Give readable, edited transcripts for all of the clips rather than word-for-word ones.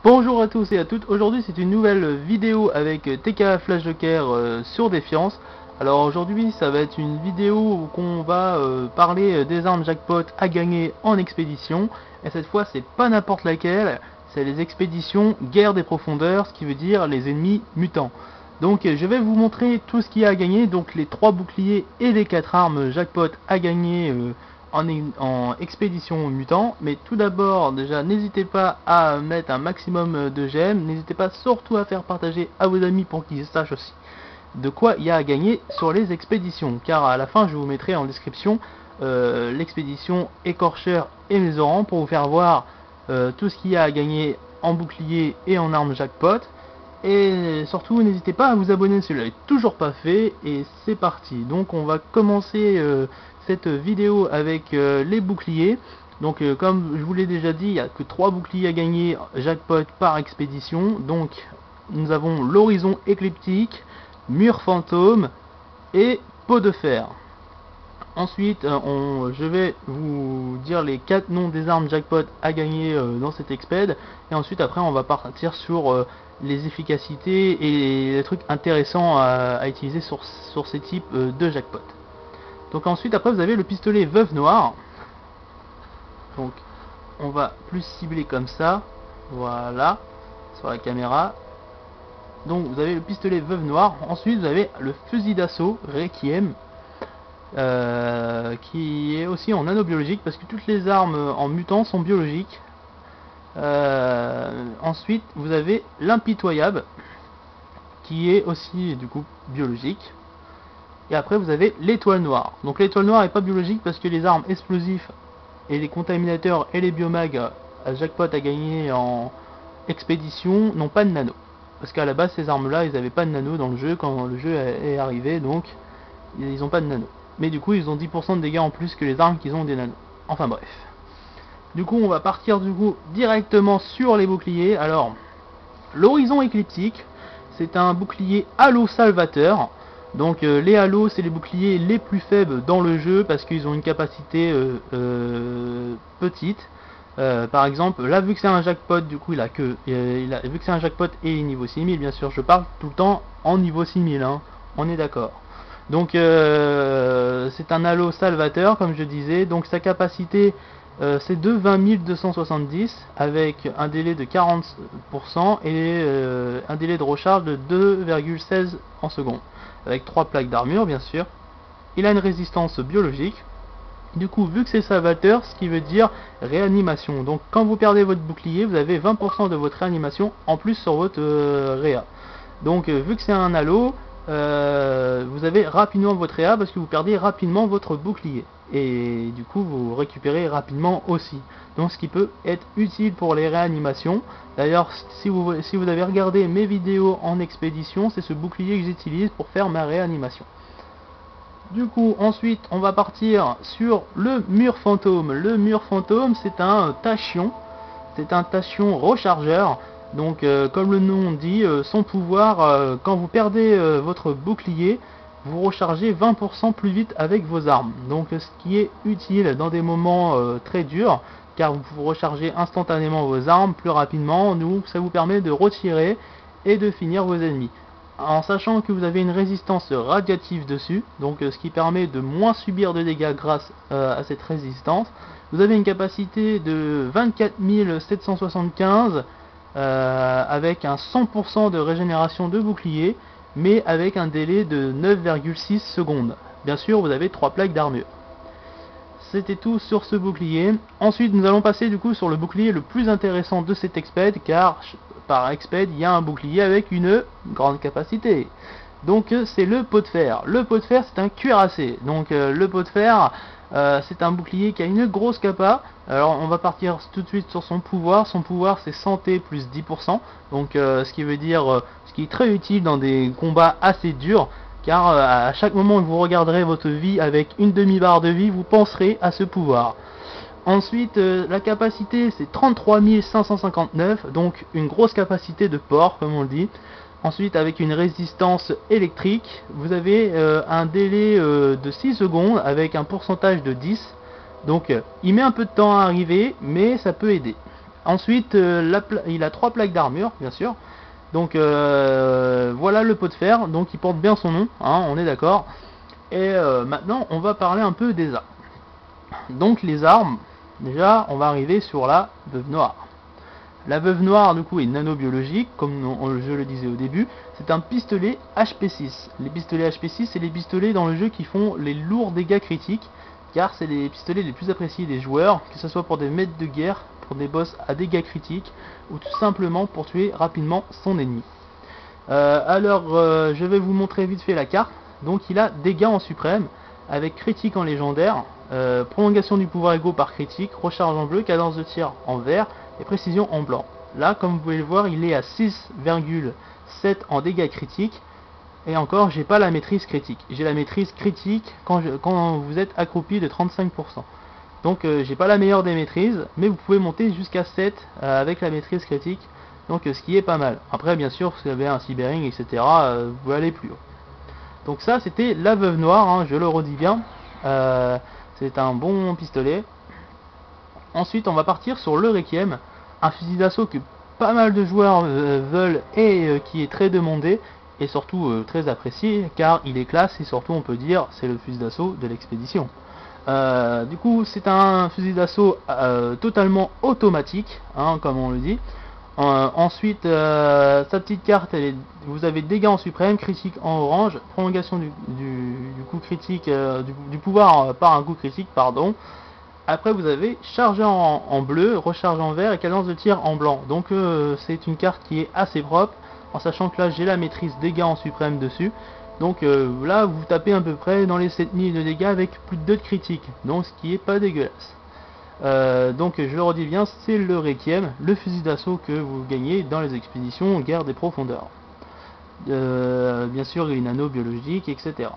Bonjour à tous et à toutes, aujourd'hui c'est une nouvelle vidéo avec TK Flash Joker sur Défiance. Alors aujourd'hui ça va être une vidéo où on va parler des armes jackpot à gagner en expédition. Et cette fois c'est pas n'importe laquelle, c'est les expéditions guerre des profondeurs, ce qui veut dire les ennemis mutants. Donc je vais vous montrer tout ce qu'il y a à gagner, donc les 3 boucliers et les 4 armes jackpot à gagner en expédition mutant. Mais tout d'abord, déjà, n'hésitez pas à mettre un maximum de j'aime. N'hésitez pas surtout à faire partager à vos amis pour qu'ils sachent aussi de quoi il y a à gagner sur les expéditions. Car à la fin, je vous mettrai en description l'expédition écorcheur et mésorant pour vous faire voir tout ce qu'il y a à gagner en bouclier et en armes jackpot. Et surtout, n'hésitez pas à vous abonner si vous ne l'avez toujours pas fait. Et c'est parti. Donc, on va commencer cette vidéo avec les boucliers. Donc, comme je vous l'ai déjà dit, il n'y a que 3 boucliers à gagner jackpot par expédition. Donc, nous avons l'horizon écliptique, mur fantôme et pot de fer. Ensuite, je vais vous dire les 4 noms des armes jackpot à gagner dans cette expéd. Et ensuite, après, on va partir sur les efficacités et les trucs intéressants à utiliser sur ces types de jackpot. Donc ensuite, après, vous avez le pistolet Veuve Noire. Donc, on va plus cibler comme ça. Voilà, sur la caméra. Donc, vous avez le pistolet Veuve Noire. Ensuite, vous avez le fusil d'assaut Requiem. Qui est aussi en nanobiologique parce que toutes les armes en mutant sont biologiques. Ensuite vous avez l'impitoyable qui est aussi du coup biologique, et après vous avez l'étoile noire. Donc l'étoile noire est pas biologique parce que les armes explosifs et les contaminateurs et les biomags à jackpot à gagner en expédition n'ont pas de nano, parce qu'à la base ces armes là ils n'avaient pas de nano dans le jeu quand le jeu est arrivé, donc ils n'ont pas de nano. Mais du coup ils ont 10% de dégâts en plus que les armes qui ont des nanos. Enfin bref. Du coup on va partir du coup directement sur les boucliers. Alors l'horizon écliptique, c'est un bouclier halo salvateur. Donc les halos c'est les boucliers les plus faibles dans le jeu parce qu'ils ont une capacité petite. Par exemple là, vu que c'est un jackpot, du coup vu que c'est un jackpot et niveau 6000, bien sûr je parle tout le temps en niveau 6000 hein, on est d'accord. Donc c'est un halo salvateur comme je disais. Donc sa capacité c'est de 20 270 avec un délai de 40% et un délai de recharge de 2,16 en seconde, avec 3 plaques d'armure bien sûr. Il a une résistance biologique. Du coup, vu que c'est salvateur, ce qui veut dire réanimation. Donc quand vous perdez votre bouclier, vous avez 20% de votre réanimation en plus sur votre réa. Donc vu que c'est un halo, vous avez rapidement votre réa parce que vous perdez rapidement votre bouclier. Et du coup vous récupérez rapidement aussi. Donc ce qui peut être utile pour les réanimations. D'ailleurs si vous avez regardé mes vidéos en expédition, c'est ce bouclier que j'utilise pour faire ma réanimation. Du coup ensuite on va partir sur le mur fantôme. Le mur fantôme c'est un tachyon. C'est un tachyon rechargeur. Donc comme le nom dit, son pouvoir, quand vous perdez votre bouclier, vous rechargez 20% plus vite avec vos armes. Donc ce qui est utile dans des moments très durs, car vous rechargez instantanément vos armes plus rapidement. Donc ça vous permet de retirer et de finir vos ennemis. En sachant que vous avez une résistance radiative dessus, donc ce qui permet de moins subir de dégâts grâce à cette résistance. Vous avez une capacité de 24 775 avec un 100% de régénération de bouclier, mais avec un délai de 9,6 secondes. Bien sûr, vous avez 3 plaques d'armure. C'était tout sur ce bouclier. Ensuite, nous allons passer du coup sur le bouclier le plus intéressant de cette expéd, car par expéd, il y a un bouclier avec une grande capacité. Donc c'est le pot de fer. Le pot de fer, c'est un cuirassé. Donc le pot de fer, c'est un bouclier qui a une grosse capa. Alors on va partir tout de suite sur son pouvoir. Son pouvoir c'est santé plus 10%. Donc ce qui veut dire, ce qui est très utile dans des combats assez durs. Car à chaque moment que vous regarderez votre vie avec une demi-barre de vie, vous penserez à ce pouvoir. Ensuite la capacité c'est 33 559. Donc une grosse capacité de port comme on le dit. Ensuite, avec une résistance électrique, vous avez un délai de 6 secondes avec un pourcentage de 10. Donc, il met un peu de temps à arriver, mais ça peut aider. Ensuite, il a 3 plaques d'armure, bien sûr. Donc voilà le pot de fer, donc il porte bien son nom, hein, on est d'accord. Et maintenant, on va parler un peu des armes. Donc les armes, déjà, on va arriver sur la veuve noire. La veuve noire, du coup, est nanobiologique, comme je le disais au début. C'est un pistolet HP6. Les pistolets HP6, c'est les pistolets dans le jeu qui font les lourds dégâts critiques, car c'est les pistolets les plus appréciés des joueurs, que ce soit pour des maîtres de guerre, pour des boss à dégâts critiques, ou tout simplement pour tuer rapidement son ennemi. Je vais vous montrer vite fait la carte. Donc il a dégâts en suprême, avec critique en légendaire, prolongation du pouvoir égaux par critique, recharge en bleu, cadence de tir en vert, et précision en blanc. Là, comme vous pouvez le voir, il est à 6,7 en dégâts critiques. Et encore, j'ai pas la maîtrise critique. J'ai la maîtrise critique quand vous êtes accroupi de 35%. Donc j'ai pas la meilleure des maîtrises, mais vous pouvez monter jusqu'à 7 avec la maîtrise critique. Donc ce qui est pas mal. Après, bien sûr, si vous avez un cybering, etc., vous pouvez aller plus haut. Donc ça, c'était la veuve noire, hein, je le redis bien. C'est un bon pistolet. Ensuite, on va partir sur le Requiem, un fusil d'assaut que pas mal de joueurs veulent et qui est très demandé et surtout très apprécié, car il est classe et surtout on peut dire c'est le fusil d'assaut de l'expédition. Du coup, c'est un fusil d'assaut totalement automatique, hein, comme on le dit. Ensuite, sa petite carte, vous avez dégâts en suprême, critique en orange, prolongation du coup critique, du pouvoir par un coup critique, pardon. Après, vous avez chargeur en bleu, recharge en vert et cadence de tir en blanc. Donc, c'est une carte qui est assez propre, en sachant que là, j'ai la maîtrise dégâts en suprême dessus. Donc là, vous tapez à peu près dans les 7000 de dégâts avec plus de 2 de critique, donc ce qui est pas dégueulasse. Donc je le redis bien, c'est le Requiem, le fusil d'assaut que vous gagnez dans les expéditions guerre des profondeurs. Bien sûr, il est nano-biologique, etc.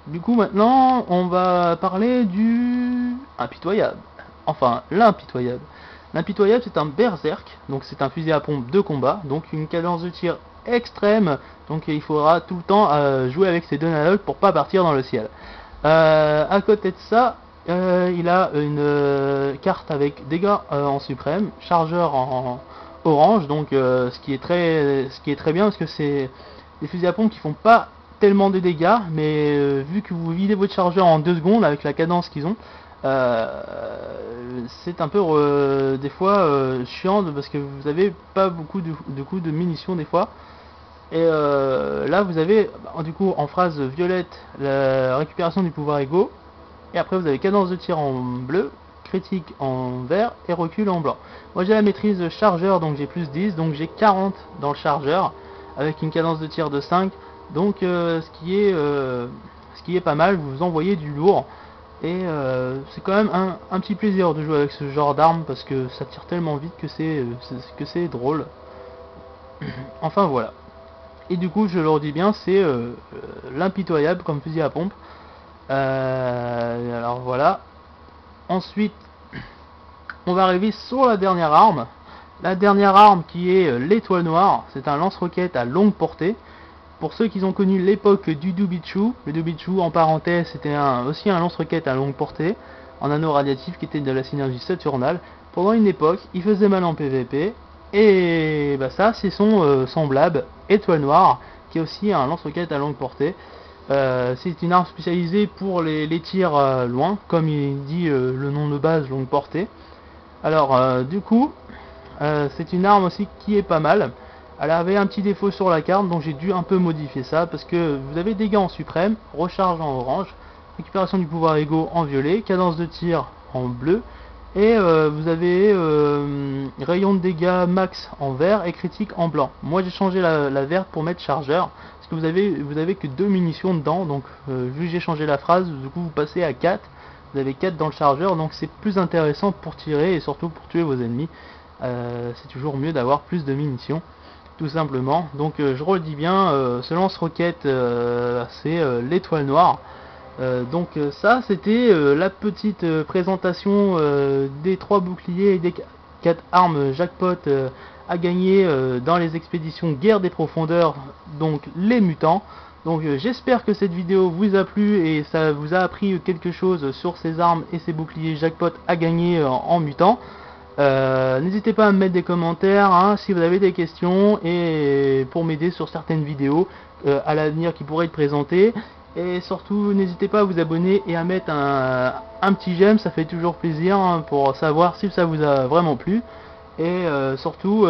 Du coup, maintenant, on va parler du impitoyable. Enfin, l'impitoyable. L'impitoyable, c'est un berserk, donc c'est un fusil à pompe de combat, donc une cadence de tir extrême, donc il faudra tout le temps jouer avec ses deux analogues pour pas partir dans le ciel. À côté de ça, il a une carte avec dégâts en suprême, chargeur en orange, donc ce qui est très bien parce que c'est des fusils à pompe qui font pas tellement de dégâts, mais vu que vous videz votre chargeur en 2 secondes avec la cadence qu'ils ont, c'est un peu des fois chiant parce que vous avez pas beaucoup de coups de munitions des fois. Et là vous avez du coup en phrase violette la récupération du pouvoir égaux, et après vous avez cadence de tir en bleu, critique en vert et recul en blanc. Moi j'ai la maîtrise chargeur, donc j'ai plus 10, donc j'ai 40 dans le chargeur avec une cadence de tir de 5, donc ce qui est pas mal, vous envoyez du lourd. Et c'est quand même un petit plaisir de jouer avec ce genre d'arme parce que ça tire tellement vite que c'est drôle. Enfin voilà. Et du coup, je le redis bien, c'est l'impitoyable comme fusil à pompe. Alors voilà. Ensuite, on va arriver sur la dernière arme. La dernière arme qui est l'étoile noire. C'est un lance-roquette à longue portée. Pour ceux qui ont connu l'époque du Dubichu, le Dubichu en parenthèse c'était aussi un lance-roquette à longue portée, en anneau radiatif qui était de la synergie saturnale. Pendant une époque, il faisait mal en PVP, et bah ça c'est son semblable, étoile noire, qui est aussi un lance-roquette à longue portée. C'est une arme spécialisée pour les tirs loin, comme il dit le nom de base, longue portée. Alors du coup, c'est une arme aussi qui est pas mal. Elle avait un petit défaut sur la carte, donc j'ai dû un peu modifier ça, parce que vous avez dégâts en suprême, recharge en orange, récupération du pouvoir égaux en violet, cadence de tir en bleu, et vous avez rayon de dégâts max en vert et critique en blanc. Moi j'ai changé la verte pour mettre chargeur, parce que vous avez que 2 munitions dedans, donc vu que j'ai changé la phrase, du coup vous passez à 4, vous avez 4 dans le chargeur, donc c'est plus intéressant pour tirer et surtout pour tuer vos ennemis. C'est toujours mieux d'avoir plus de munitions, tout simplement. Donc je redis bien, ce lance-roquette c'est l'étoile noire. Donc ça c'était la petite présentation des 3 boucliers et des 4 armes jackpot à gagner dans les expéditions guerre des profondeurs, donc les mutants. Donc j'espère que cette vidéo vous a plu et ça vous a appris quelque chose sur ces armes et ces boucliers jackpot à gagner en mutant. N'hésitez pas à me mettre des commentaires hein, si vous avez des questions et pour m'aider sur certaines vidéos à l'avenir qui pourraient être présentées. Et surtout, n'hésitez pas à vous abonner et à mettre un petit j'aime, ça fait toujours plaisir hein, pour savoir si ça vous a vraiment plu. Et surtout,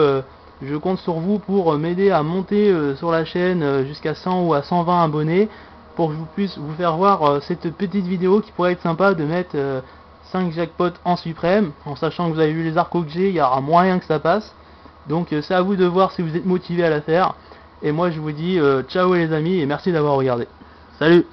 je compte sur vous pour m'aider à monter sur la chaîne jusqu'à 100 ou à 120 abonnés pour que je puisse vous faire voir cette petite vidéo qui pourrait être sympa de mettre 5 jackpots en suprême, en sachant que vous avez vu les arcos que j'ai, il y aura moyen que ça passe. Donc c'est à vous de voir si vous êtes motivé à la faire. Et moi je vous dis ciao les amis et merci d'avoir regardé. Salut!